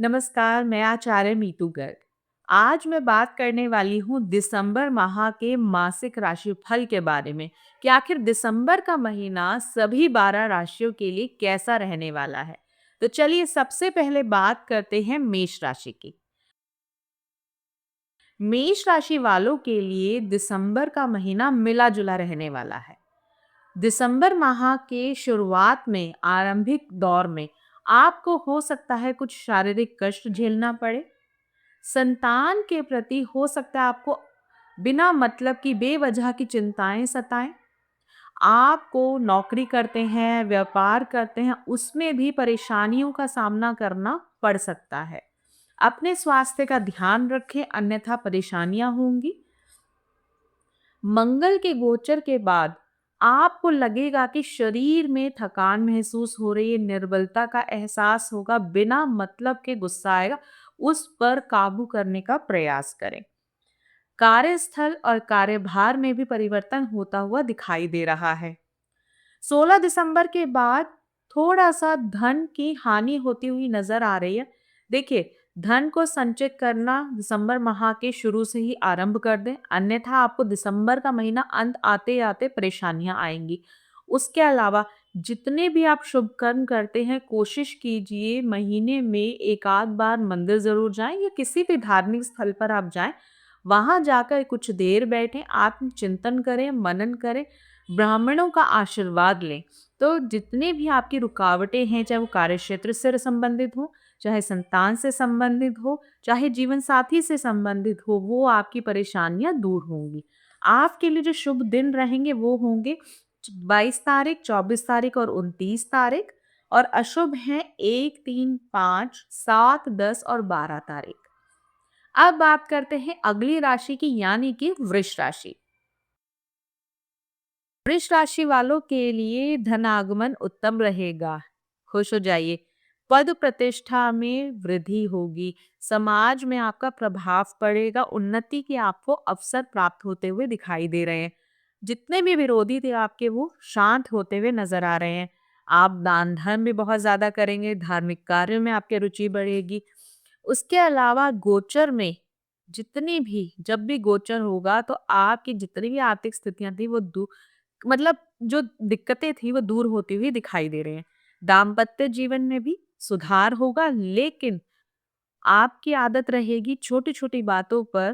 नमस्कार, मैं आचार्य मीतू गर्ग। आज मैं बात करने वाली हूँ दिसंबर माह के मासिक राशिफल के बारे में कि आखिर दिसंबर का महीना सभी 12 राशियों के लिए कैसा रहने वाला है। तो चलिए सबसे पहले बात करते हैं मेष राशि की। मेष राशि वालों के लिए दिसंबर का महीना मिला-जुला रहने वाला है। दिसंबर माह के शुरुआत में आरंभिक दौर में आपको हो सकता है कुछ शारीरिक कष्ट झेलना पड़े। संतान के प्रति हो सकता है आपको बिना मतलब की बेवजह की चिंताएं सताएं। आपको नौकरी करते हैं, व्यापार करते हैं, उसमें भी परेशानियों का सामना करना पड़ सकता है। अपने स्वास्थ्य का ध्यान रखें, अन्यथा परेशानियां होंगी। मंगल के गोचर के बाद आपको लगेगा कि शरीर में थकान महसूस हो रही है, निर्बलता का एहसास होगा, बिना मतलब के गुस्सा आएगा। उस पर काबू करने का प्रयास करें। कार्यस्थल और कार्यभार में भी परिवर्तन होता हुआ दिखाई दे रहा है। 16 दिसंबर के बाद थोड़ा-सा धन की हानि होती हुई नज़र आ रही है। देखिए, धन को संचित करना दिसंबर माह के शुरू से ही आरंभ कर दें, अन्यथा आपको दिसंबर का महीना अंत आते-आते परेशानियाँ आएँगी। उसके अलावा जितने भी आप शुभ कर्म करते हैं, कोशिश कीजिए महीने में 1 आध बार मंदिर ज़रूर जाएँ या किसी भी धार्मिक स्थल पर आप जाएँ। वहाँ जाकर कुछ देर बैठें, आत्मचिंतन करें, मनन करें, ब्राह्मणों का आशीर्वाद लें। तो जितनी भी आपकी रुकावटें हैं, चाहे वो कार्यक्षेत्र से संबंधित हो, चाहे संतान से संबंधित हो, चाहे जीवन साथी से संबंधित हो, वो आपकी परेशानियाँ दूर होंगी। आपके लिए जो शुभ दिन रहेंगे वो होंगे 22 तारीख, 24 तारीख और 29 तारीख, और अशुभ हैं 1, 3, 5, 7, 10 और 12 तारीख। अब बात करते हैं अगली राशि की, यानी कि वृष राशि। वृष राशि वालों के लिए धनागमन उत्तम रहेगा। खुश हो जाइए। पद प्रतिष्ठा में वृद्धि होगी। समाज में आपका प्रभाव पड़ेगा। उन्नति के आपको अवसर प्राप्त होते हुए दिखाई दे रहे हैं। जितने भी विरोधी थे आपके, वो शांत होते हुए नजर आ रहे हैं। आप दान धर्म भी बहुत ज्यादा करेंगे। धार्मिक कार्यों में आपकी रुचि बढ़ेगी। उसके अलावा गोचर में जितनी भी जब भी गोचर होगा तो आपकी जितनी भी आर्थिक स्थितियां थी वो मतलब जो दिक्कतें थी वो दूर होती हुई दिखाई दे रहे हैं। दाम्पत्य जीवन में भी सुधार होगा, लेकिन आपकी आदत रहेगी छोटी-छोटी बातों पर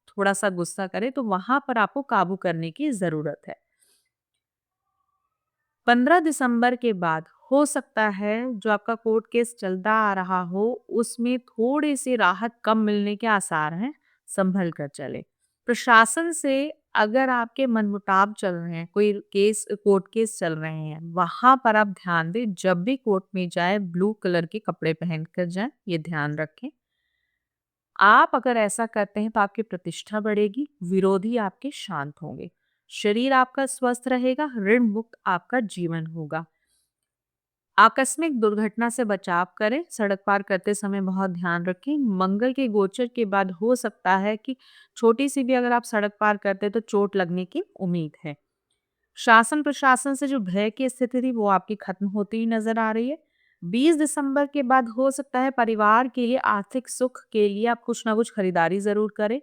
थोड़ा-सा गुस्सा करें, तो वहां पर आपको काबू करने की जरूरत है। 15 दिसंबर के बाद हो सकता है जो आपका कोर्ट केस चलता आ रहा हो, उसमें थोड़ी सी राहत कम मिलने के आसार हैं। संभल कर चले। प्रशासन से अगर आपके मनमुटाव चल रहे हैं, कोई केस कोर्ट केस चल रहे हैं, वहां पर आप ध्यान दें। जब भी कोर्ट में जाए ब्लू कलर के कपड़े पहन कर जाए, ये ध्यान रखें। आप अगर ऐसा करते हैं तो आपकी प्रतिष्ठा बढ़ेगी, विरोधी आपके शांत होंगे, शरीर आपका स्वस्थ रहेगा, ऋण मुक्त आपका जीवन होगा। आकस्मिक दुर्घटना से बचाव करें, सड़क पार करते समय बहुत ध्यान रखें। मंगल के गोचर के बाद हो सकता है कि छोटी सी भी अगर आप सड़क पार करते हैं तो चोट लगने की उम्मीद है। शासन प्रशासन से जो भय की स्थिति थी वो आपकी खत्म होती ही नजर आ रही है। 20 दिसंबर के बाद हो सकता है परिवार के लिए आर्थिक सुख के लिए आप कुछ ना कुछ खरीदारी जरूर करें।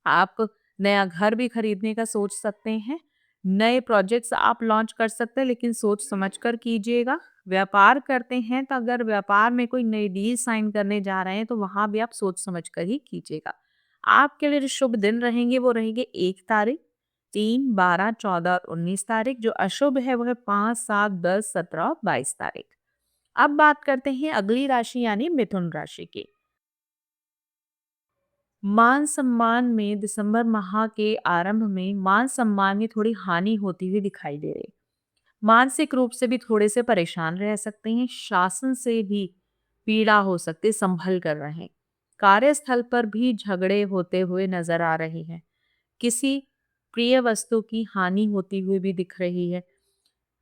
आप नया घर भी खरीदने का सोच सकते हैं। नए प्रोजेक्ट्स आप लॉन्च कर सकते हैं, लेकिन सोच समझ कर कीजिएगा। व्यापार करते हैं तो अगर व्यापार में कोई नई डील साइन करने जा रहे हैं तो वहां भी आप सोच समझ कर ही कीजिएगा। आपके लिए जो शुभ दिन रहेंगे वो रहेंगे 1 तारीख, 3, 12, 14 और 19 तारीख। जो अशुभ है वो है 5, 7, 10, 17 और 22 तारीख। अब बात करते हैं अगली राशि यानी मिथुन राशि की। मान सम्मान में दिसंबर माह के आरंभ में मान सम्मान में थोड़ी हानि होती हुई दिखाई दे रही। मानसिक रूप से भी थोड़े से परेशान रह सकते हैं। शासन से भी पीड़ा हो सकती है, संभल कर रहें। कार्यस्थल पर भी झगड़े होते हुए नजर आ रहे हैं। किसी प्रिय वस्तु की हानि होती हुई भी दिख रही है।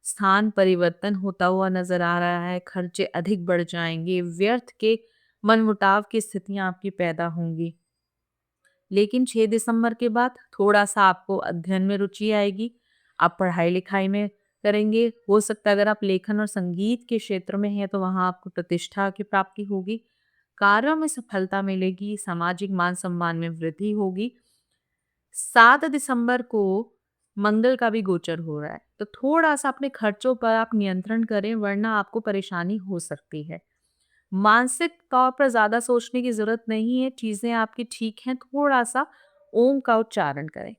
स्थान परिवर्तन होता हुआ नजर आ रहा है। खर्चे अधिक बढ़ जाएंगे। व्यर्थ के मनमुटाव की स्थितियां आपकी पैदा होंगी। लेकिन 6 दिसंबर के बाद थोड़ा-सा आपको अध्ययन में रुचि आएगी। आप पढ़ाई-लिखाई में करेंगे। हो सकता है अगर आप लेखन और संगीत के क्षेत्र में हैं तो वहाँ आपको प्रतिष्ठा की प्राप्ति होगी। कार्यों में सफलता मिलेगी, सामाजिक मान-सम्मान में वृद्धि होगी। 7 दिसंबर को मंगल का भी गोचर हो रहा है, तो थोड़ा-सा अपने खर्चों पर आप नियंत्रण करें वरना आपको परेशानी हो सकती है। मानसिक तौर पर ज़्यादा सोचने की ज़रूरत नहीं है, चीज़ें आपकी ठीक हैं, थोड़ा-सा ओम का उच्चारण करें।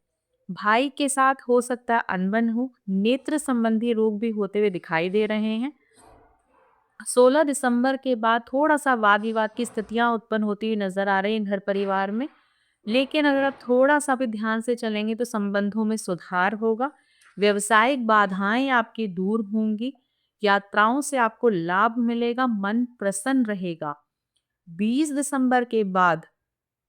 भाई के साथ हो सकता है अनबन हो, नेत्र संबंधी रोग भी होते हुए दिखाई दे रहे हैं। 16 दिसंबर के बाद थोड़ा-सा वाद-विवाद की स्थितियाँ उत्पन्न होती हुई नज़र आ रही हैं घर परिवार में। लेकिन अगर आप थोड़ा-सा भी ध्यान से चलेंगे तो संबंधों में सुधार होगा। व्यावसायिक बाधाएँ आपकी दूर होंगी। यात्राओं से आपको लाभ मिलेगा, मन प्रसन्न रहेगा। 20 दिसंबर के बाद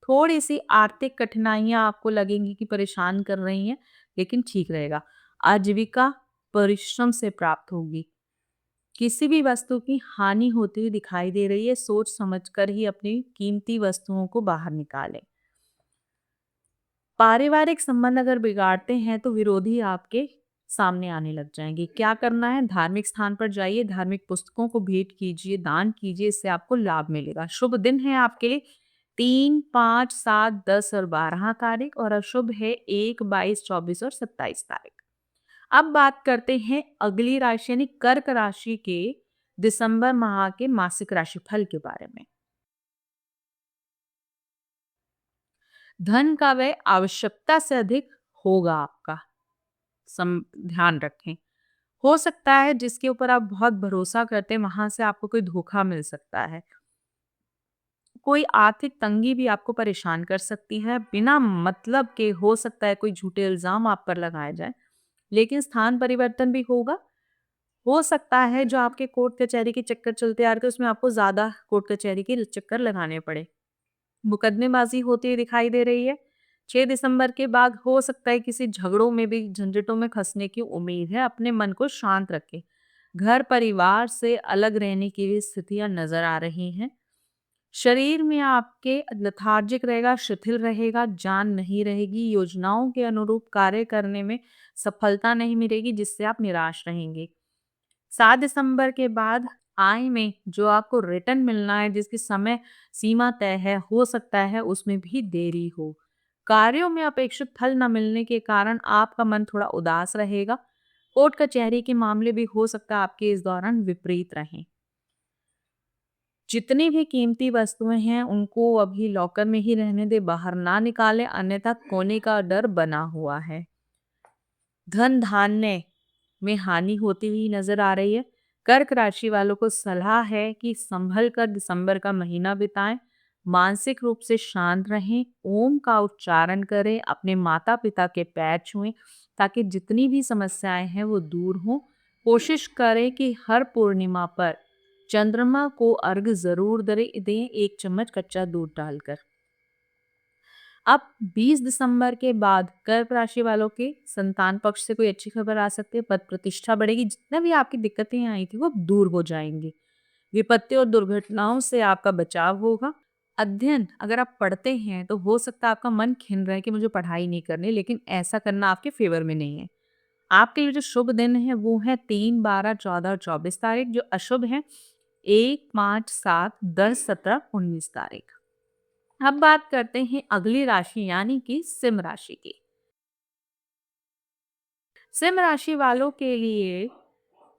थोड़ी-सी आर्थिक कठिनाइयाँ आपको लगेंगी कि परेशान कर रही हैं, लेकिन ठीक रहेगा। आजीविका परिश्रम से प्राप्त होगी। किसी भी वस्तु की हानि होती हुई दिखाई दे रही है, सोच समझकर ही अपनी कीमती वस्तुओं को बाहर निकालें। पारिवारिक संबंध अगर बिगाड़ते हैं तो विरोधी आपके सामने आने लग जाएंगे। क्या करना है? धार्मिक स्थान पर जाइए, धार्मिक पुस्तकों को भेंट कीजिए, दान कीजिए, इससे आपको लाभ मिलेगा। शुभ दिन है आपके लिए 3, 5, 7, 10 और 12 तारीख और अशुभ है 1, 22, 24 और 27 तारीख। अब बात करते हैं अगली राशि यानी कर्क राशि के दिसंबर माह के मासिक राशिफल के बारे में। धन का व्यय आवश्यकता से अधिक होगा आपका। ध्यान रखें। हो सकता है जिसके ऊपर आप बहुत भरोसा करते हैं वहां से आपको कोई धोखा मिल सकता है। कोई आर्थिक तंगी भी आपको परेशान कर सकती है। बिना मतलब के हो सकता है कोई झूठे इल्जाम आप पर लगाए जाए। लेकिन स्थान परिवर्तन भी होगा। हो सकता है जो आपके कोर्ट कचहरी के चक्कर चलते आ रहे थे उसमें आपको ज्यादा कोर्ट कचहरी के चक्कर लगाने पड़े। मुकदमेबाजी होती हुई दिखाई दे रही है। 6 दिसंबर के बाद हो सकता है किसी झगड़ों में भी झंझटों में फंसने की उम्मीद है। अपने मन को शांत रखें। घर परिवार से अलग रहने की भी स्थितियां नजर आ रही हैं। शरीर में आपके लेथार्जिक रहेगा, शिथिल रहेगा, जान नहीं रहेगी। योजनाओं के अनुरूप कार्य करने में सफलता नहीं मिलेगी जिससे आप निराश रहेंगे। 7 दिसंबर के बाद आय में जो आपको रिटर्न मिलना है जिसकी समय सीमा तय है, हो सकता है उसमें भी देरी हो। कार्यों में अपेक्षित फल न मिलने के कारण आपका मन थोड़ा उदास रहेगा। कोर्ट कचहरी के मामले भी हो सकता है आपके इस दौरान विपरीत रहें। जितनी भी कीमती वस्तुएं हैं उनको अभी लॉकर में ही रहने दे, बाहर ना निकालें, अन्यथा खोने का डर बना हुआ है। धन धान्य में हानि होती हुई नजर आ रही है। कर्क राशि वालों को सलाह है कि संभल कर दिसंबर का महीना बिताएं। मानसिक रूप से शांत रहें, ओम का उच्चारण करें, अपने माता पिता के पैर छुएं ताकि जितनी भी समस्याएं हैं वो दूर हों। कोशिश करें कि हर पूर्णिमा पर चंद्रमा को अर्घ जरूर दें, 1 चम्मच कच्चा दूध डालकर। अब 20 दिसंबर के बाद कर्क राशि वालों के संतान पक्ष से कोई अच्छी खबर आ सकती है। पद प्रतिष्ठा बढ़ेगी, जितना भी आपकी दिक्कतें आई थी वो दूर हो जाएंगी। विपत्ति और दुर्घटनाओं से आपका बचाव होगा। अध्ययन अगर आप पढ़ते हैं तो हो सकता है आपका मन खिन रहा है कि मुझे पढ़ाई नहीं करनी, लेकिन ऐसा करना आपके फेवर में नहीं है। आपके लिए जो शुभ दिन है वो है 3, 12, 14 और 24 तारीख। जो अशुभ है 1, 5, 7, 10, 17, 19 तारीख। अब बात करते हैं अगली राशि यानी कि सिंह राशि की। सिंह राशि वालों के लिए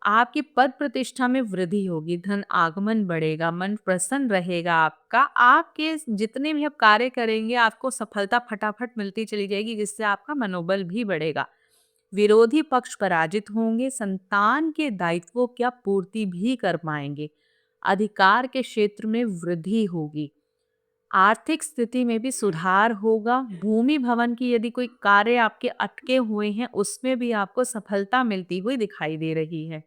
आपकी पद प्रतिष्ठा में वृद्धि होगी, धन आगमन बढ़ेगा, मन प्रसन्न रहेगा आपका। आपके जितने भी आप कार्य करेंगे आपको सफलता फटाफट मिलती चली जाएगी जिससे आपका मनोबल भी बढ़ेगा। विरोधी पक्ष पराजित होंगे, संतान के दायित्वों की आप पूर्ति भी कर पाएंगे। अधिकार के क्षेत्र में वृद्धि होगी। आर्थिक स्थिति में भी सुधार होगा। भूमि भवन की यदि कोई कार्य आपके अटके हुए हैं उसमें भी आपको सफलता मिलती हुई दिखाई दे रही है।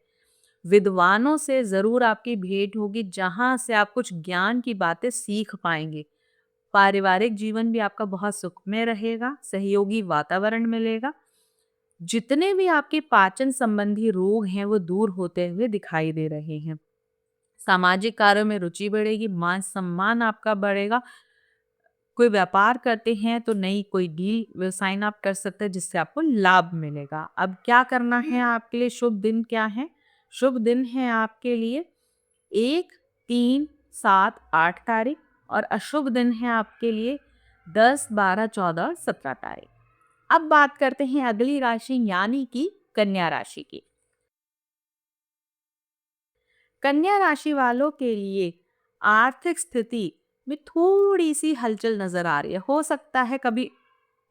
विद्वानों से जरूर आपकी भेंट होगी जहां से आप कुछ ज्ञान की बातें सीख पाएंगे। पारिवारिक जीवन भी आपका बहुत सुखमय रहेगा, सहयोगी वातावरण मिलेगा। जितने भी आपके पाचन संबंधी रोग हैं वो दूर होते हुए दिखाई दे रहे हैं। सामाजिक कार्यों में रुचि बढ़ेगी, मान सम्मान आपका बढ़ेगा। कोई व्यापार करते हैं तो नई कोई डील साइन अप कर सकते हैं जिससे आपको लाभ मिलेगा। अब क्या करना है आपके लिए, शुभ दिन क्या है? शुभ दिन है आपके लिए 1, 3, 7, 8 तारीख, और अशुभ दिन है आपके लिए 10, 12, 14 और 17 तारीख। अब बात करते हैं अगली राशि यानी कि कन्या राशि की। कन्या राशि वालों के लिए आर्थिक स्थिति में थोड़ी सी हलचल नजर आ रही है। हो सकता है कभी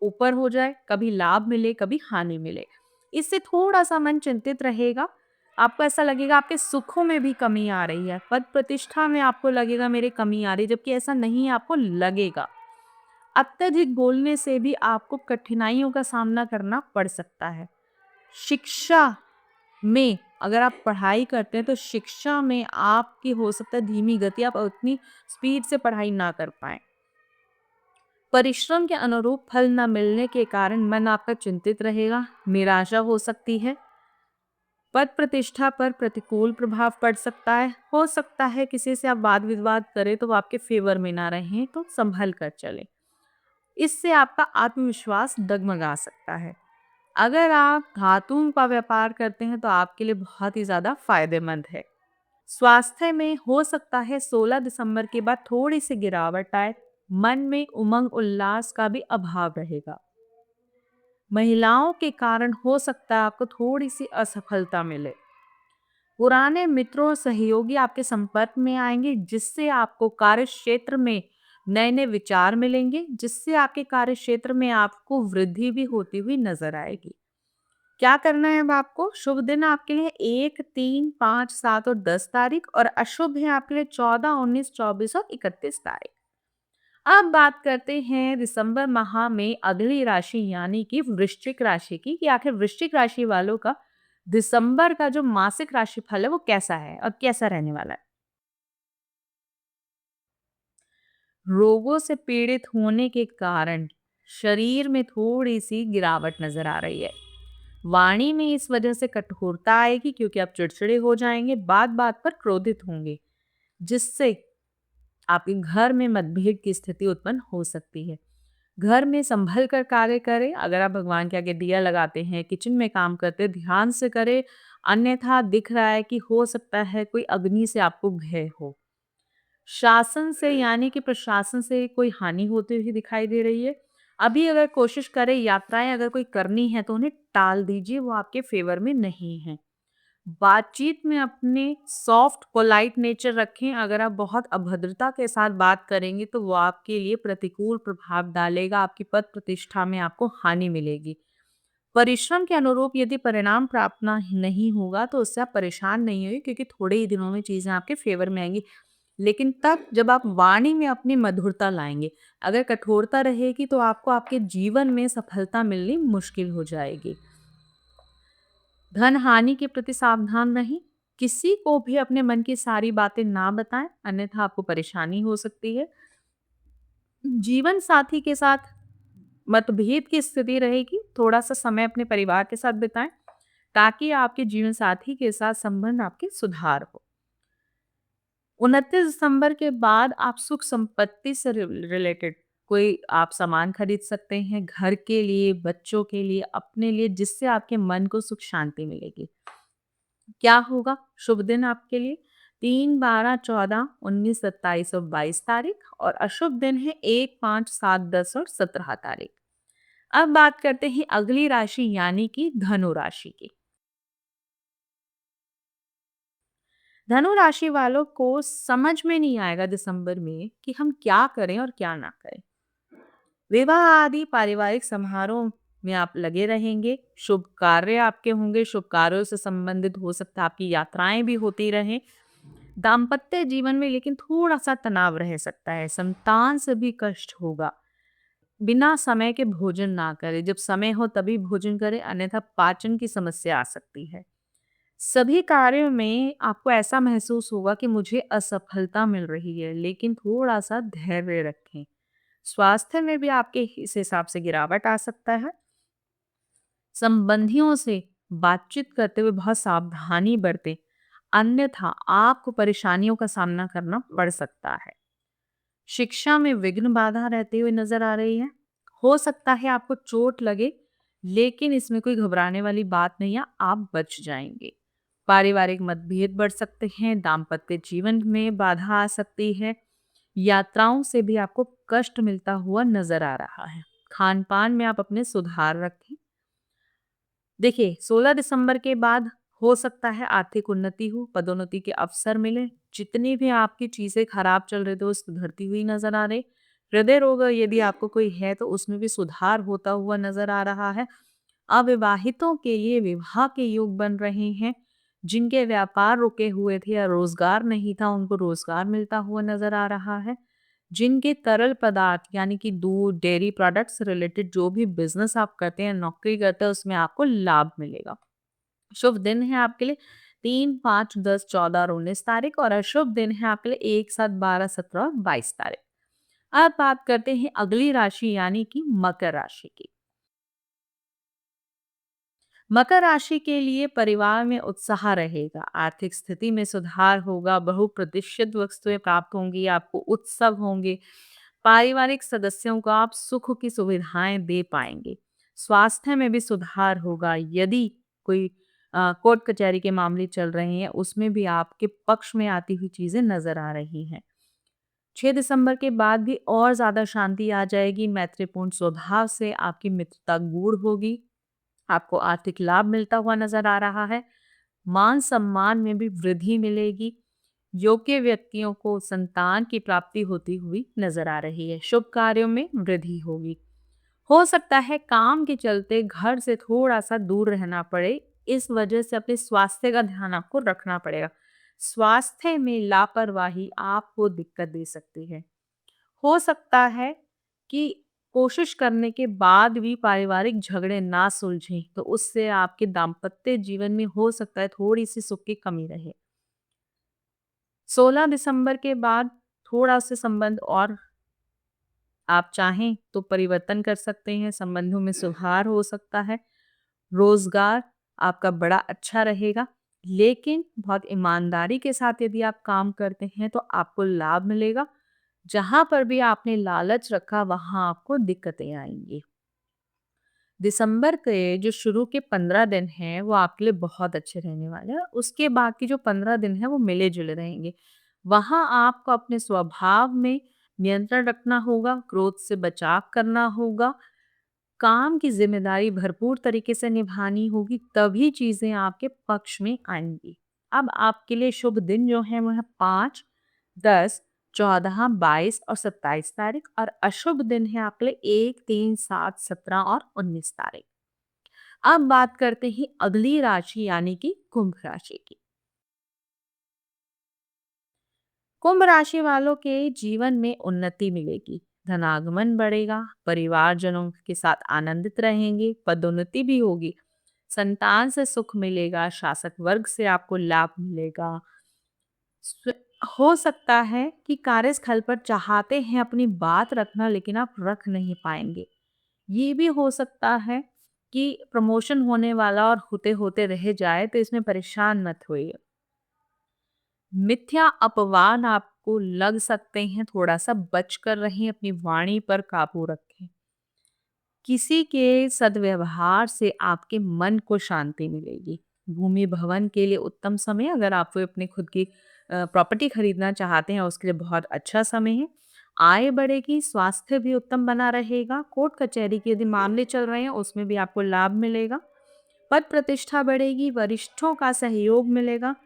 ऊपर हो जाए, कभी लाभ मिले, कभी हानि मिले। इससे थोड़ा सा मन चिंतित रहेगा। आपको ऐसा लगेगा आपके सुखों में भी कमी आ रही है, पद प्रतिष्ठा में आपको लगेगा मेरे कमी आ रही है, जबकि ऐसा नहीं है, आपको लगेगा। अत्यधिक बोलने से भी आपको कठिनाइयों का सामना करना पड़ सकता है। शिक्षा में अगर आप पढ़ाई करते हैं तो शिक्षा में आपकी हो सकता है धीमी गति, आप उतनी स्पीड से पढ़ाई ना कर पाए। परिश्रम के अनुरूप फल न मिलने के कारण मन आपका चिंतित रहेगा, निराशा हो सकती है। पद प्रतिष्ठा पर प्रतिकूल प्रभाव पड़ सकता है। हो सकता है किसी से आप वाद विवाद करें तो वो आपके फेवर में ना रहें, तो संभल कर चले। इससे आपका आत्मविश्वास डगमगा सकता है। अगर आप धातुओं का व्यापार करते हैं तो आपके लिए बहुत ही ज्यादा फायदेमंद है। स्वास्थ्य में हो सकता है 16 दिसंबर के बाद थोड़ी सी गिरावट आए। मन में उमंग उल्लास का भी अभाव रहेगा। महिलाओं के कारण हो सकता है आपको थोड़ी सी असफलता मिले। पुराने मित्रों और सहयोगी आपके संपर्क में आएंगे, जिससे आपको कार्य क्षेत्र में नए नए विचार मिलेंगे, जिससे आपके कार्य क्षेत्र में आपको वृद्धि भी होती हुई नजर आएगी। क्या करना है अब आपको? शुभ दिन आपके लिए 1, 3, 5, 7 और 10 तारीख, और अशुभ है आपके लिए 14, 19, 24 और 31 तारीख। अब बात करते हैं दिसंबर माह में अगली राशि यानी कि वृश्चिक राशि की, कि आखिर वृश्चिक राशि वालों का दिसंबर का जो मासिक राशिफल है वो कैसा है और कैसा रहने वाला है। रोगों से पीड़ित होने के कारण शरीर में थोड़ी सी गिरावट नजर आ रही है। वाणी में इस वजह से कठोरता आएगी, क्योंकि आप चिड़चिड़े हो जाएंगे, बात बात पर क्रोधित होंगे, जिससे आपके घर में मतभेद की स्थिति उत्पन्न हो सकती है। घर में संभल कर कार्य करें। अगर आप भगवान के आगे दिया लगाते हैं, किचन में काम करते हैं, ध्यान से करें, अन्यथा दिख रहा है कि हो सकता है कोई अग्नि से आपको भय हो। शासन से यानी कि प्रशासन से कोई हानि होती हुई दिखाई दे रही है। अभी अगर कोशिश करें, यात्राएं अगर कोई करनी है तो उन्हें टाल दीजिए, वो आपके फेवर में नहीं है। बातचीत में अपने सॉफ्ट पोलाइट नेचर रखें। अगर आप बहुत अभद्रता के साथ बात करेंगे तो वो आपके लिए प्रतिकूल प्रभाव डालेगा, आपकी पद प्रतिष्ठा में आपको हानि मिलेगी। परिश्रम के अनुरूप यदि परिणाम प्राप्त नहीं होगा तो उससे आप परेशान नहीं होइए, क्योंकि थोड़े ही दिनों में चीजें आपके फेवर में आएंगी। लेकिन तब जब आप वाणी में अपनी मधुरता लाएंगे। अगर कठोरता रहेगी तो आपको आपके जीवन में सफलता मिलनी मुश्किल हो जाएगी। धन हानि के प्रति सावधान रहें। किसी को भी अपने मन की सारी बातें ना बताएं, अन्यथा आपको परेशानी हो सकती है। जीवन साथी के साथ मतभेद की स्थिति रहेगी। थोड़ा सा समय अपने परिवार के साथ बिताएं, ताकि आपके जीवन साथी के साथ संबंध आपके सुधार हो। 29 दिसंबर के बाद आप सुख संपत्ति से रिलेटेड कोई आप सामान खरीद सकते हैं, घर के लिए, बच्चों के लिए, अपने लिए, जिससे आपके मन को सुख शांति मिलेगी। क्या होगा शुभ दिन आपके लिए? 3, 12, 14, 19, 27 और 22 तारीख, और अशुभ दिन है 1, 5, 7, 10 और 17 तारीख। अब बात करते हैं अगली राशि यानी कि धनु राशि की। धनु राशि वालों को समझ में नहीं आएगा दिसंबर में कि हम क्या करें और क्या ना करें। विवाह आदि पारिवारिक समारोह में आप लगे रहेंगे। शुभ कार्य आपके होंगे, शुभ कार्यों से संबंधित हो सकता है आपकी यात्राएं भी होती रहें। दाम्पत्य जीवन में लेकिन थोड़ा सा तनाव रह सकता है, संतान से भी कष्ट होगा। बिना समय के भोजन ना करें, जब समय हो तभी भोजन करें, अन्यथा पाचन की समस्या आ सकती है। सभी कार्यों में आपको ऐसा महसूस होगा कि मुझे असफलता मिल रही है, लेकिन थोड़ा सा धैर्य रखें। स्वास्थ्य में भी आपके इस हिसाब से गिरावट आ सकता है। संबंधियों से बातचीत करते हुए बहुत सावधानी बरतें, अन्यथा आपको परेशानियों का सामना करना पड़ सकता है। शिक्षा में विघ्न बाधा रहते हुए नजर आ रही है। हो सकता है आपको चोट लगे, लेकिन इसमें कोई घबराने वाली बात नहीं है, आप बच जाएंगे। पारिवारिक मतभेद बढ़ सकते हैं, दाम्पत्य जीवन में बाधा आ सकती है, यात्राओं से भी आपको कष्ट मिलता हुआ नजर आ रहा है। खान पान में आप अपने सुधार रखें। देखिए, 16 दिसंबर के बाद हो सकता है आर्थिक उन्नति हो, पदोन्नति के अवसर मिले। जितनी भी आपकी चीजें खराब चल रही थी वो सुधरती हुई नजर आ रही। हृदय रोग यदि आपको कोई है तो उसमें भी सुधार होता हुआ नजर आ रहा है। अविवाहितों के लिए विवाह के योग बन रहे हैं। जिनके व्यापार रुके हुए थे या रोजगार नहीं था, उनको रोजगार मिलता हुआ नजर आ रहा है। जिनके तरल पदार्थ यानी कि दूध, डेयरी प्रोडक्ट्स रिलेटेड जो भी बिजनेस आप करते हैं, नौकरी करते हैं, उसमें आपको लाभ मिलेगा। शुभ दिन है आपके लिए 3, 5, 10, 14 और 19 तारीख, और अशुभ दिन है आपके लिए 1, 7, 12, 17 और 22 तारीख। अब बात करते हैं अगली राशि यानी कि मकर राशि की। मकर राशि के लिए परिवार में उत्साह रहेगा, आर्थिक स्थिति में सुधार होगा, बहुप्रतीक्षित वस्तुएं प्राप्त होंगी, आपको उत्सव होंगे। पारिवारिक सदस्यों को आप सुख की सुविधाएं दे पाएंगे। स्वास्थ्य में भी सुधार होगा। यदि कोई कोर्ट कचहरी के मामले चल रहे हैं, उसमें भी आपके पक्ष में आती हुई चीजें नजर आ रही हैं। 6 दिसंबर के बाद भी और ज्यादा शांति आ जाएगी। मैत्रीपूर्ण स्वभाव से आपकी मित्रता गूढ़ होगी। आपको आर्थिक लाभ मिलता हुआ नजर आ रहा है। मान सम्मान में भी वृद्धि मिलेगी। योग्य व्यक्तियों को संतान की प्राप्ति होती हुई नजर आ रही है। शुभ कार्यों में वृद्धि होगी। हो सकता है काम के चलते घर से थोड़ा सा दूर रहना पड़े। इस वजह से अपने स्वास्थ्य का ध्यान आपको रखना पड़ेगा। स्वास्थ्य में लापरवाही आपको दिक्कत दे सकती है। हो सकता है कि कोशिश करने के बाद भी पारिवारिक झगड़े ना सुलझें, तो उससे आपके दाम्पत्य जीवन में हो सकता है थोड़ी सी सुख की कमी रहे। 16 दिसंबर के बाद थोड़ा से संबंध और आप चाहें तो परिवर्तन कर सकते हैं, संबंधों में सुधार हो सकता है। रोजगार आपका बड़ा अच्छा रहेगा, लेकिन बहुत ईमानदारी के साथ यदि आप काम करते हैं तो आपको लाभ मिलेगा। जहां पर भी आपने लालच रखा वहां आपको दिक्कतें आएंगी। दिसंबर के जो शुरू के 15 दिन हैं वो आपके लिए बहुत अच्छे रहने वाले हैं। उसके बाद के जो 15 दिन हैं वो मिले जुले रहेंगे। वहां आपको अपने स्वभाव में नियंत्रण रखना होगा, क्रोध से बचाव करना होगा, काम की जिम्मेदारी भरपूर तरीके से निभानी होगी, तभी चीजें आपके पक्ष में आएंगी। अब आपके लिए शुभ दिन जो है वो है 5, 10, 14, 22 और 27 तारीख, और अशुभ दिन है आपके लिए 1, 3, 7, 17 और 19 तारीख। अब बात करते हैं अगली राशि यानी कि कुंभ राशि की। कुंभ राशि वालों के जीवन में उन्नति मिलेगी, धनागमन बढ़ेगा, परिवारजनों के साथ आनंदित रहेंगे, पदोन्नति भी होगी, संतान से सुख मिलेगा, शासक वर्ग से आपको लाभ मिलेगा। स्व- हो सकता है कि कार्यस्थल पर चाहते हैं अपनी बात रखना, लेकिन आप रख नहीं पाएंगे। ये भी हो सकता है कि प्रमोशन होने वाला और होते होते रह जाए, तो इसमें परेशान मत होइए। मिथ्या अपवाद आपको लग सकते हैं, थोड़ा सा बच कर रहें, अपनी वाणी पर काबू रखें। किसी के सद्व्यवहार से आपके मन को शांति मिलेगी। भूमि भवन के लिए उत्तम समय, अगर आप वो अपने खुद की प्रॉपर्टी खरीदना चाहते हैं उसके लिए बहुत अच्छा समय है। आय बढ़ेगी, स्वास्थ्य भी उत्तम बना रहेगा। कोर्ट कचहरी के यदि मामले चल रहे हैं उसमें भी आपको लाभ मिलेगा। पद प्रतिष्ठा बढ़ेगी, वरिष्ठों का सहयोग मिलेगा।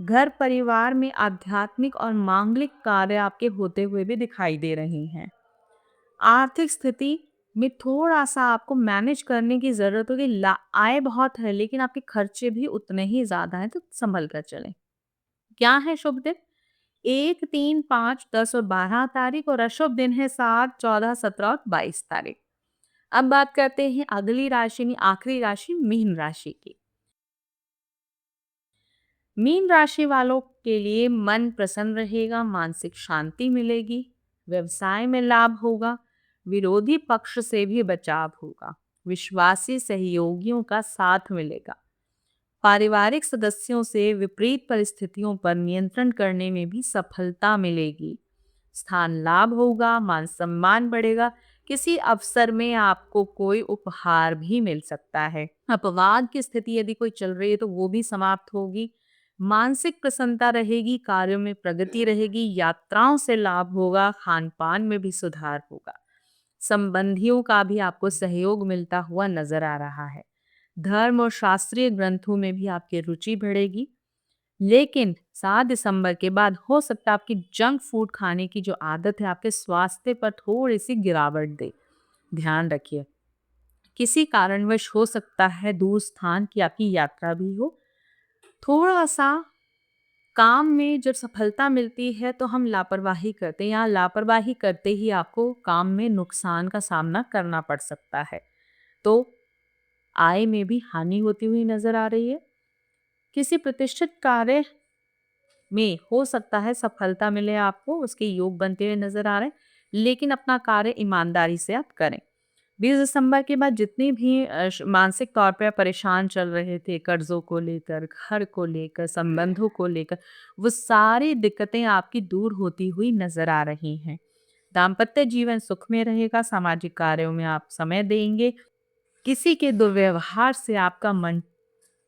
घर परिवार में आध्यात्मिक और मांगलिक कार्य आपके होते हुए भी दिखाई दे रहे हैं। आर्थिक स्थिति में थोड़ा सा आपको मैनेज करने की जरूरत होगी। आय बहुत है लेकिन आपके खर्चे भी उतने ही ज्यादा हैं, तो संभल कर चलें। क्या है शुभ दिन? 1, 3, 5, 10 और 12 तारीख, और अशुभ दिन है 7, 14, 17 और 22 तारीख। अब बात करते हैं अगली राशि में आखिरी राशि मीन राशि की। मीन राशि वालों के लिए मन प्रसन्न रहेगा, मानसिक शांति मिलेगी, व्यवसाय में लाभ होगा, विरोधी पक्ष से भी बचाव होगा, विश्वासी सहयोगियों का साथ मिलेगा। पारिवारिक सदस्यों से विपरीत परिस्थितियों पर नियंत्रण करने में भी सफलता मिलेगी। स्थान लाभ होगा, मान सम्मान बढ़ेगा। किसी अवसर में आपको कोई उपहार भी मिल सकता है। अपवाद की स्थिति यदि कोई चल रही है तो वो भी समाप्त होगी। मानसिक प्रसन्नता रहेगी, कार्यों में प्रगति रहेगी, यात्राओं से लाभ होगा, खान पान में भी सुधार होगा। संबंधियों का भी आपको सहयोग मिलता हुआ नजर आ रहा है। धर्म और शास्त्रीय ग्रंथों में भी आपकी रुचि बढ़ेगी। लेकिन 7 दिसंबर के बाद हो सकता है आपकी जंक फूड खाने की जो आदत है आपके स्वास्थ्य पर थोड़ी सी गिरावट दे। ध्यान रखिए, किसी कारणवश हो सकता है दूर स्थान की आपकी यात्रा भी हो। थोड़ा सा काम में जब सफलता मिलती है तो हम लापरवाही करते हैं, या लापरवाही करते ही आपको काम में नुकसान का सामना करना पड़ सकता है। तो आय में भी हानि होती हुई नजर आ रही है। किसी प्रतिष्ठित कार्य में हो सकता है सफलता मिले आपको, उसके योग बनते हुए नजर आ रहे हैं, लेकिन अपना कार्य ईमानदारी से आप करें। 20 दिसंबर के बाद जितने भी मानसिक तौर पे परेशान चल रहे थे, कर्जों को लेकर, घर को लेकर, संबंधों को लेकर, वो सारी दिक्कतें आपकी दूर होती हुई नजर आ रही हैं। दाम्पत्य जीवन सुख में रहेगा, सामाजिक कार्यों में आप समय देंगे। किसी के दुर्व्यवहार से आपका मन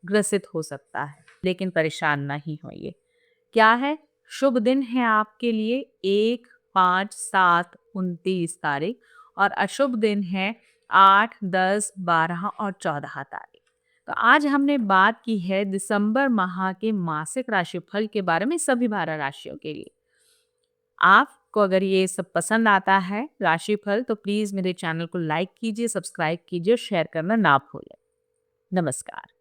ग्रसित हो सकता है, लेकिन परेशान नहीं होइए। क्या है? शुभ दिन है आपके लिए 1, 5, 7, 29 तारीख, और अशुभ दिन है 8, 10, 12 और 14 तारीख। तो आज हमने बात की है दिसंबर माह के मासिक राशिफल के बारे में सभी 12 राशियों के लिए। आपको अगर ये सब पसंद आता है राशिफल, तो प्लीज मेरे चैनल को लाइक कीजिए, सब्सक्राइब कीजिए, शेयर करना ना भूलें। नमस्कार।